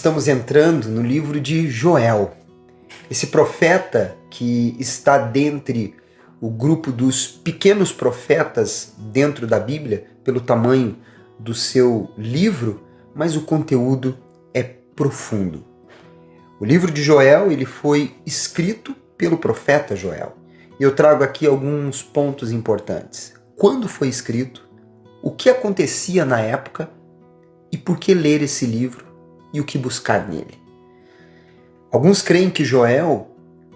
estamos entrando no livro de Joel. Esse profeta que está dentre o grupo dos pequenos profetas dentro da Bíblia, pelo tamanho do seu livro, mas o conteúdo é profundo. O livro de Joel ele foi escrito pelo profeta Joel. E eu trago aqui alguns pontos importantes. Quando foi escrito, o que acontecia na época e por que ler esse livro e o que buscar nele. Alguns creem que Joel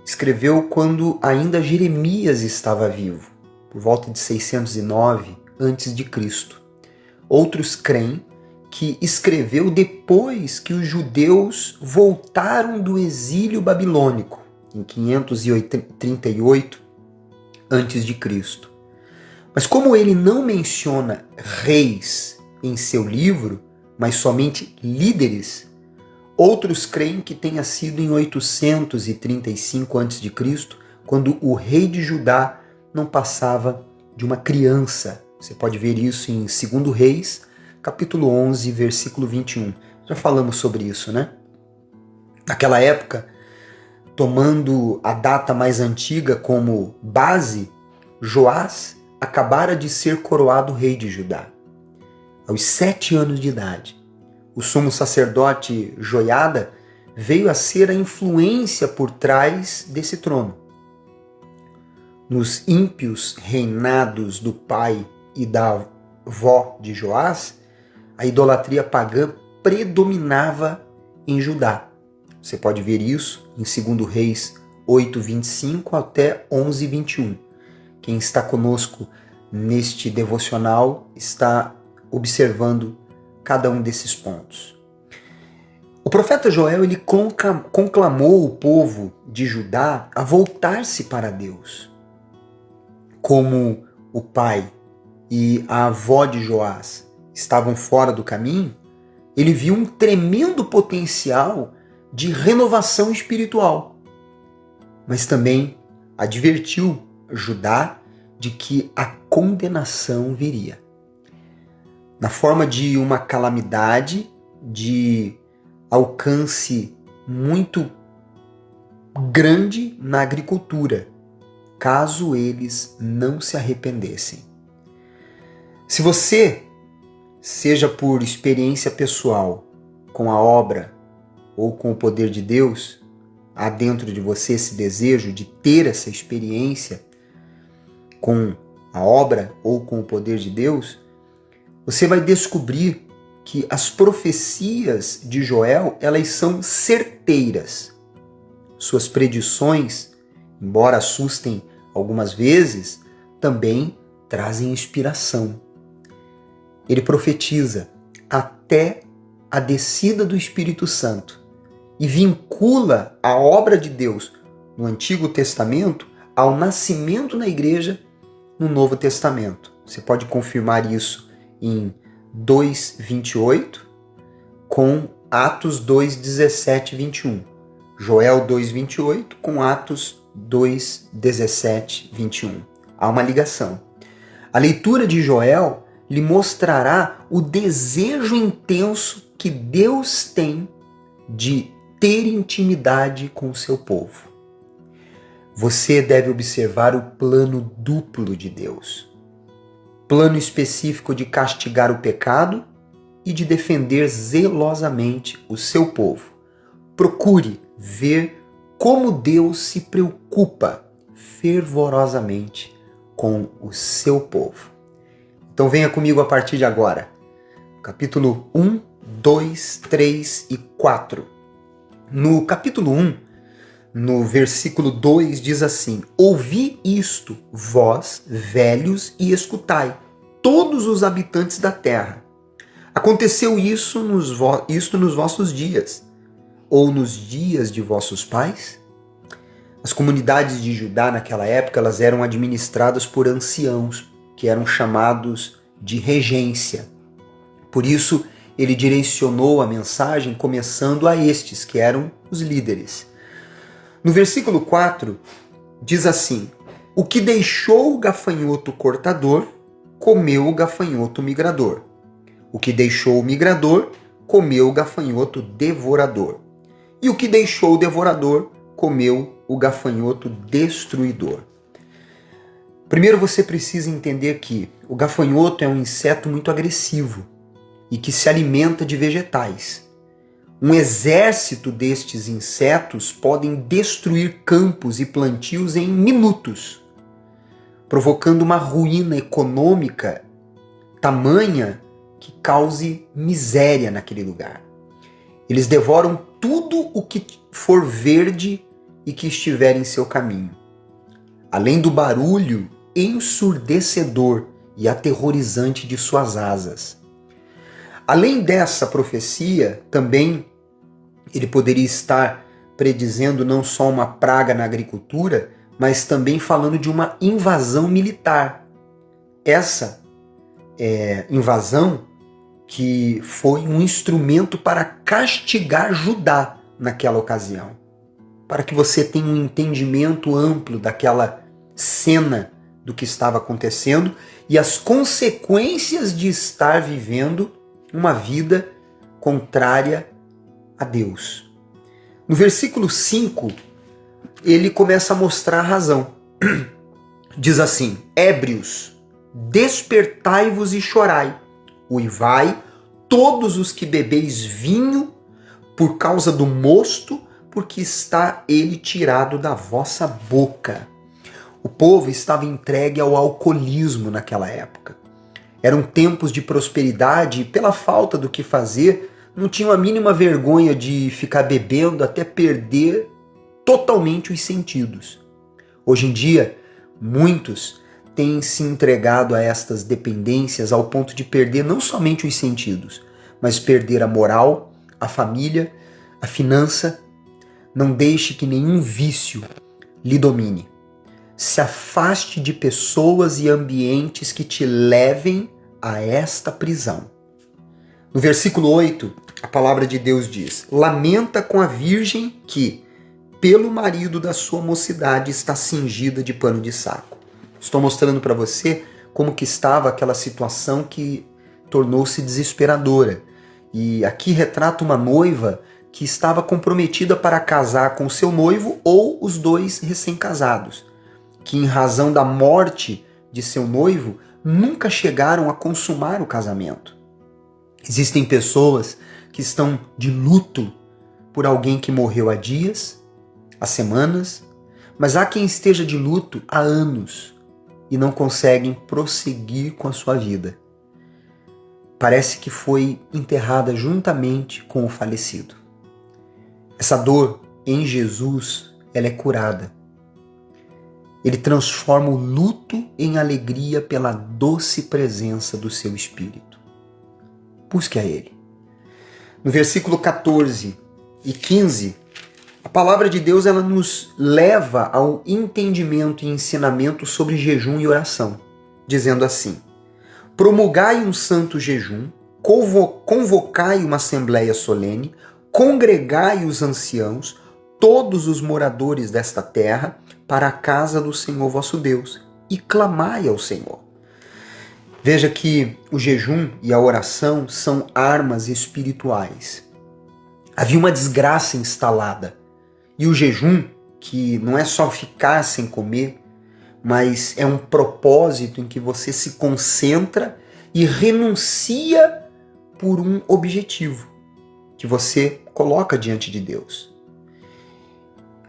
escreveu quando ainda Jeremias estava vivo, por volta de 609 a.C. Outros creem que escreveu depois que os judeus voltaram do exílio babilônico, em 538 a.C. Mas como ele não menciona reis em seu livro, mas somente líderes, outros creem que tenha sido em 835 a.C., quando o rei de Judá não passava de uma criança. Você pode ver isso em 2 Reis, capítulo 11, versículo 21. Já falamos sobre isso, né? Naquela época, tomando a data mais antiga como base, Joás acabara de ser coroado rei de Judá. Aos 7 anos de idade, o sumo sacerdote Joiada veio a ser a influência por trás desse trono. Nos ímpios reinados do pai e da avó de Joás, a idolatria pagã predominava em Judá. Você pode ver isso em 2 Reis 8:25 até 11:21. Quem está conosco neste devocional está observando cada um desses pontos. O profeta Joel ele conclamou o povo de Judá a voltar-se para Deus. Como o pai e a avó de Joás estavam fora do caminho, ele viu um tremendo potencial de renovação espiritual. Mas também advertiu Judá de que a condenação viria. Na forma de uma calamidade de alcance muito grande na agricultura, caso eles não se arrependessem. Se você, seja por experiência pessoal, com a obra ou com o poder de Deus, há dentro de você esse desejo de ter essa experiência com a obra ou com o poder de Deus, você vai descobrir que as profecias de Joel, elas são certeiras. Suas predições, embora assustem algumas vezes, também trazem inspiração. Ele profetiza até a descida do Espírito Santo e vincula a obra de Deus no Antigo Testamento ao nascimento na igreja no Novo Testamento. Você pode confirmar isso em 2:28 com Atos 2:17 e 21. Joel 2:28 com Atos 2:17 e 21. Há uma ligação. A leitura de Joel lhe mostrará o desejo intenso que Deus tem de ter intimidade com o seu povo. Você deve observar o plano duplo de Deus. Plano específico de castigar o pecado e de defender zelosamente o seu povo. Procure ver como Deus se preocupa fervorosamente com o seu povo. Então venha comigo a partir de agora. Capítulo 1, 2, 3 e 4. No capítulo 1, no versículo 2 diz assim: ouvi isto, vós, velhos, e escutai, todos os habitantes da terra. Aconteceu isso nos vossos dias, ou nos dias de vossos pais? As comunidades de Judá naquela época elas eram administradas por anciãos, que eram chamados de regência. Por isso, ele direcionou a mensagem começando a estes, que eram os líderes. No versículo 4, diz assim: o que deixou o gafanhoto cortador, comeu o gafanhoto migrador. O que deixou o migrador, comeu o gafanhoto devorador. E o que deixou o devorador, comeu o gafanhoto destruidor. Primeiro você precisa entender que o gafanhoto é um inseto muito agressivo e que se alimenta de vegetais. Um exército destes insetos podem destruir campos e plantios em minutos, provocando uma ruína econômica tamanha que cause miséria naquele lugar. Eles devoram tudo o que for verde e que estiver em seu caminho. Além do barulho ensurdecedor e aterrorizante de suas asas. Além dessa profecia, também ele poderia estar predizendo não só uma praga na agricultura, mas também falando de uma invasão militar. Essa invasão que foi um instrumento para castigar Judá naquela ocasião. Para que você tenha um entendimento amplo daquela cena do que estava acontecendo e as consequências de estar vivendo uma vida contrária a Deus. No versículo 5, ele começa a mostrar a razão. Diz assim: ébrios, despertai-vos e chorai, uivai, todos os que bebeis vinho, por causa do mosto, porque está ele tirado da vossa boca. O povo estava entregue ao alcoolismo naquela época. Eram tempos de prosperidade e, pela falta do que fazer, não tinham a mínima vergonha de ficar bebendo até perder totalmente os sentidos. Hoje em dia, muitos têm se entregado a estas dependências ao ponto de perder não somente os sentidos, mas perder a moral, a família, a finança. Não deixe que nenhum vício lhe domine. Se afaste de pessoas e ambientes que te levem a esta prisão. No versículo 8, a palavra de Deus diz: lamenta com a virgem que, pelo marido da sua mocidade, está cingida de pano de saco. Estou mostrando para você como que estava aquela situação que tornou-se desesperadora. E aqui retrata uma noiva que estava comprometida para casar com seu noivo ou os dois recém-casados, que em razão da morte de seu noivo nunca chegaram a consumar o casamento. Existem pessoas que estão de luto por alguém que morreu há dias, há semanas, mas há quem esteja de luto há anos e não conseguem prosseguir com a sua vida. Parece que foi enterrada juntamente com o falecido. Essa dor em Jesus, ela é curada. Ele transforma o luto em alegria pela doce presença do seu Espírito. Busque a Ele. No versículo 14 e 15, a palavra de Deus ela nos leva ao entendimento e ensinamento sobre jejum e oração, dizendo assim: promulgai um santo jejum, convocai uma assembleia solene, congregai os anciãos, todos os moradores desta terra, para a casa do Senhor vosso Deus, e clamai ao Senhor. Veja que o jejum e a oração são armas espirituais. Havia uma desgraça instalada, e o jejum, que não é só ficar sem comer, mas é um propósito em que você se concentra e renuncia por um objetivo que você coloca diante de Deus.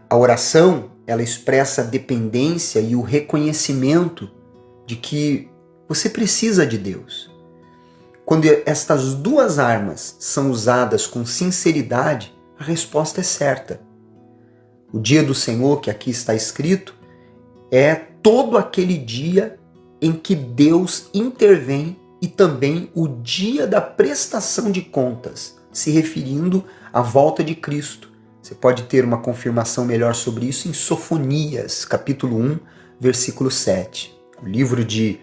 A oração, ela expressa a dependência e o reconhecimento de que você precisa de Deus. Quando estas duas armas são usadas com sinceridade, a resposta é certa. O dia do Senhor, que aqui está escrito, é todo aquele dia em que Deus intervém e também o dia da prestação de contas, se referindo à volta de Cristo. Você pode ter uma confirmação melhor sobre isso em Sofonias, capítulo 1, versículo 7. O livro de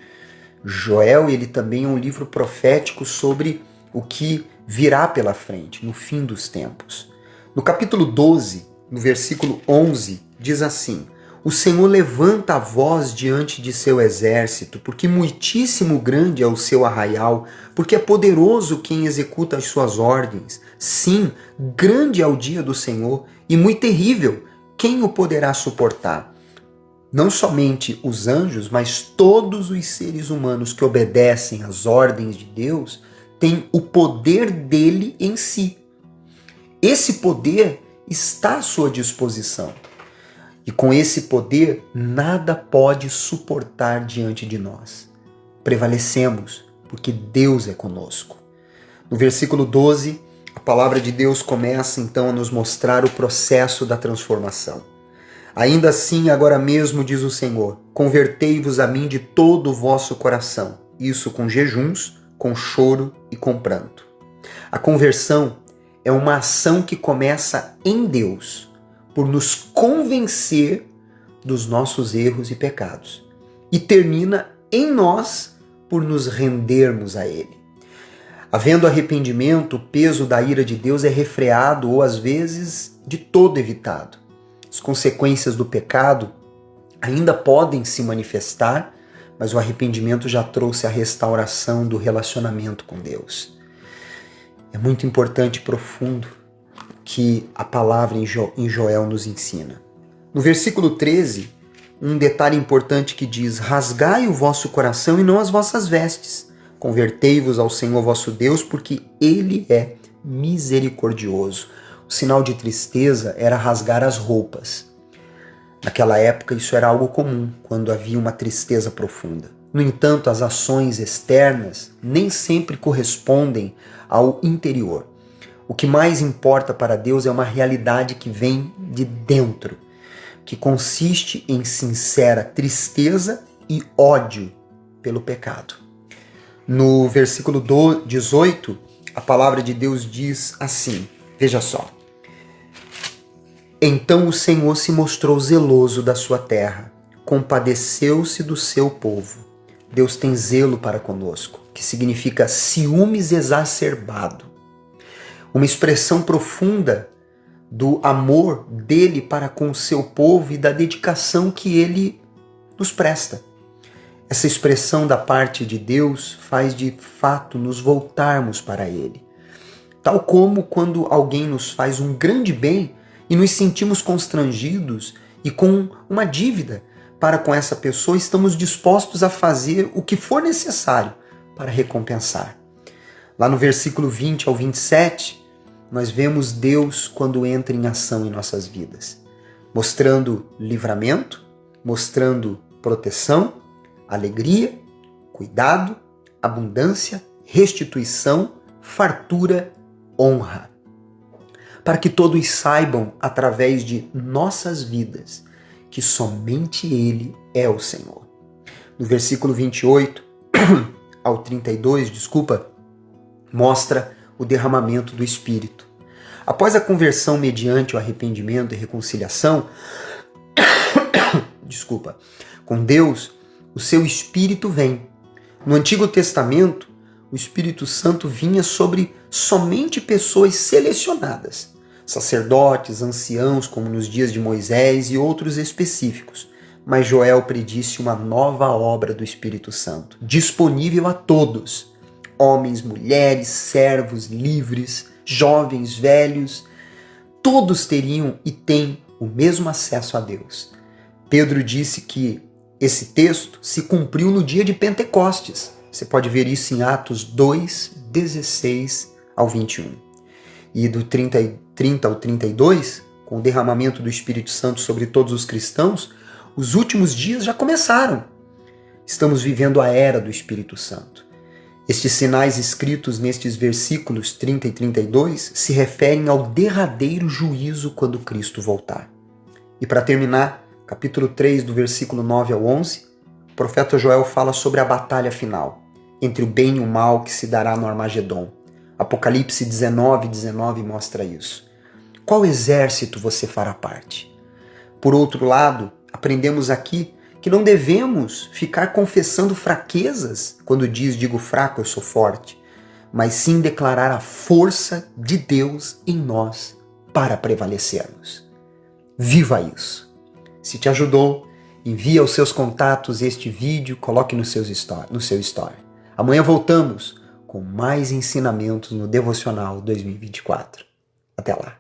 Joel, ele também é um livro profético sobre o que virá pela frente, no fim dos tempos. No capítulo 12, no versículo 11, diz assim: O Senhor levanta a voz diante de seu exército, porque muitíssimo grande é o seu arraial, porque é poderoso quem executa as suas ordens. Sim, grande é o dia do Senhor e muito terrível. Quem o poderá suportar? Não somente os anjos, mas todos os seres humanos que obedecem às ordens de Deus têm o poder dele em si. Esse poder está à sua disposição. E com esse poder, nada pode suportar diante de nós. Prevalecemos, porque Deus é conosco. No versículo 12, a palavra de Deus começa então a nos mostrar o processo da transformação. Ainda assim, agora mesmo, diz o Senhor, convertei-vos a mim de todo o vosso coração, isso com jejuns, com choro e com pranto. A conversão é uma ação que começa em Deus, por nos convencer dos nossos erros e pecados, e termina em nós por nos rendermos a Ele. Havendo arrependimento, o peso da ira de Deus é refreado ou às vezes de todo evitado. As consequências do pecado ainda podem se manifestar, mas o arrependimento já trouxe a restauração do relacionamento com Deus. É muito importante e profundo que a palavra em Joel nos ensina. No versículo 13, um detalhe importante que diz: rasgai o vosso coração e não as vossas vestes. Convertei-vos ao Senhor vosso Deus, porque Ele é misericordioso. O sinal de tristeza era rasgar as roupas. Naquela época isso era algo comum, quando havia uma tristeza profunda. No entanto, as ações externas nem sempre correspondem ao interior. O que mais importa para Deus é uma realidade que vem de dentro, que consiste em sincera tristeza e ódio pelo pecado. No versículo 18, a palavra de Deus diz assim, veja só. Então o Senhor se mostrou zeloso da sua terra, compadeceu-se do seu povo. Deus tem zelo para conosco, que significa ciúmes exacerbado. Uma expressão profunda do amor dele para com o seu povo e da dedicação que ele nos presta. Essa expressão da parte de Deus faz de fato nos voltarmos para ele. Tal como quando alguém nos faz um grande bem e nos sentimos constrangidos e com uma dívida para com essa pessoa, estamos dispostos a fazer o que for necessário para recompensar. Lá no versículo 20 ao 27, nós vemos Deus quando entra em ação em nossas vidas, mostrando livramento, mostrando proteção, alegria, cuidado, abundância, restituição, fartura, honra. Para que todos saibam, através de nossas vidas, que somente Ele é o Senhor. No versículo 28 ao 32, mostra o derramamento do Espírito. Após a conversão mediante o arrependimento e reconciliação, com Deus, o seu Espírito vem. No Antigo Testamento, o Espírito Santo vinha sobre somente pessoas selecionadas, sacerdotes, anciãos, como nos dias de Moisés e outros específicos. Mas Joel predisse uma nova obra do Espírito Santo, disponível a todos, homens, mulheres, servos, livres, jovens, velhos, todos teriam e têm o mesmo acesso a Deus. Pedro disse que esse texto se cumpriu no dia de Pentecostes. Você pode ver isso em Atos 2, 16 ao 21. E do 30 ao 32, com o derramamento do Espírito Santo sobre todos os cristãos, os últimos dias já começaram. Estamos vivendo a era do Espírito Santo. Estes sinais escritos nestes versículos 30 e 32 se referem ao derradeiro juízo quando Cristo voltar. E para terminar, capítulo 3, do versículo 9 ao 11, o profeta Joel fala sobre a batalha final, entre o bem e o mal que se dará no Armagedon. Apocalipse 19 mostra isso. Qual exército você fará parte? Por outro lado, aprendemos aqui que não devemos ficar confessando fraquezas quando digo fraco, eu sou forte, mas sim declarar a força de Deus em nós para prevalecermos. Viva isso! Se te ajudou, envie aos seus contatos este vídeo, coloque no seu story. Amanhã voltamos com mais ensinamentos no Devocional 2024. Até lá!